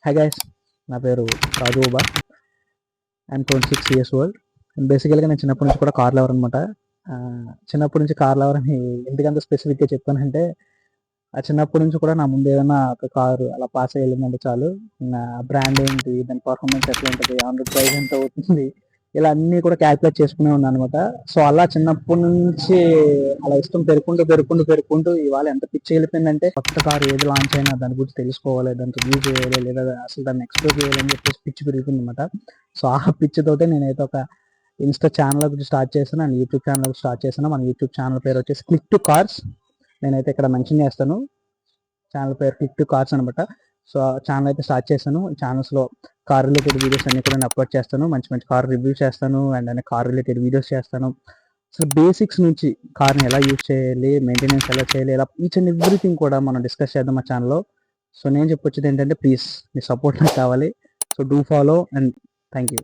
Hi guys, నా పేరు రాజుబా. I'm 26 years old. బేసికల్గా నేను చిన్నప్పటి నుంచి కూడా కార్ లవర్ అనమాట. చిన్నప్పటి నుంచి కార్ లవర్ అని ఎందుకంత స్పెసిఫిక్గా చెప్పానంటే, ఆ చిన్నప్పటి నుంచి కూడా నా ముందు ఏదైనా ఒక కారు అలా పాస్ అయ్యి వెళ్ళిందంటే చాలు, నా బ్రాండ్ ఏంటి, దాని పర్ఫార్మెన్స్ ఎట్లా ఉంటుంది, ఆన్ రోడ్ ప్రైస్ ఎంత అవుతుంది, ఇలా అన్నీ కూడా క్యాల్కులేట్ చేసుకునే ఉన్నాను అనమాట. సో అలా చిన్నప్పటి నుంచి అలా ఇష్టం పెరుగుకుంటూ ఇవాళ ఎంత పిచ్చి వెళ్ళిపోయిందంటే, కొత్త కారు ఏది లాంచ్ అయినా దాని గురించి తెలుసుకోవాలి, దాన్ని రివ్యూ చేయాలి, లేదా అసలు దాన్ని ఎక్స్ప్లోర్ చేయాలని చెప్పేసి పిచ్చి పెరుగుతుంది అనమాట. సో ఆ పిచ్చితోటే నేనైతే ఒక ఇన్స్టా ఛానల్ ఒకటి స్టార్ట్ చేశాను అండ్ యూట్యూబ్ ఛానల్ ఒకటి స్టార్ట్ చేశాను. మన యూట్యూబ్ ఛానల్ పేరు వచ్చేసి క్లిక్ టు కార్స్. నేనైతే ఇక్కడ మెన్షన్ చేస్తాను, ఛానల్ పేరు క్లిక్ టు కార్స్ అనమాట. సో ఛానల్ అయితే స్టార్ట్ చేశాను. ఛానల్స్లో కార్ రిలేటెడ్ వీడియోస్ అన్ని కూడా నేను అప్లోడ్ చేస్తాను. మంచి మంచి కార్ రివ్యూ చేస్తాను అండ్ అనే కార్ రిలేటెడ్ వీడియోస్ చేస్తాను. అసలు బేసిక్స్ నుంచి కార్ని ఎలా యూజ్ చేయాలి, మెయింటెనెన్స్ ఎలా చేయాలి, ఇలా ఈచ్ అండ్ ఎవ్రీథింగ్ కూడా మనం డిస్కస్ చేద్దాం మా ఛానల్లో. సో నేను చెప్పొచ్చేది ఏంటంటే, ప్లీజ్ మీ సపోర్ట్ నాకు కావాలి. So do follow and thank you.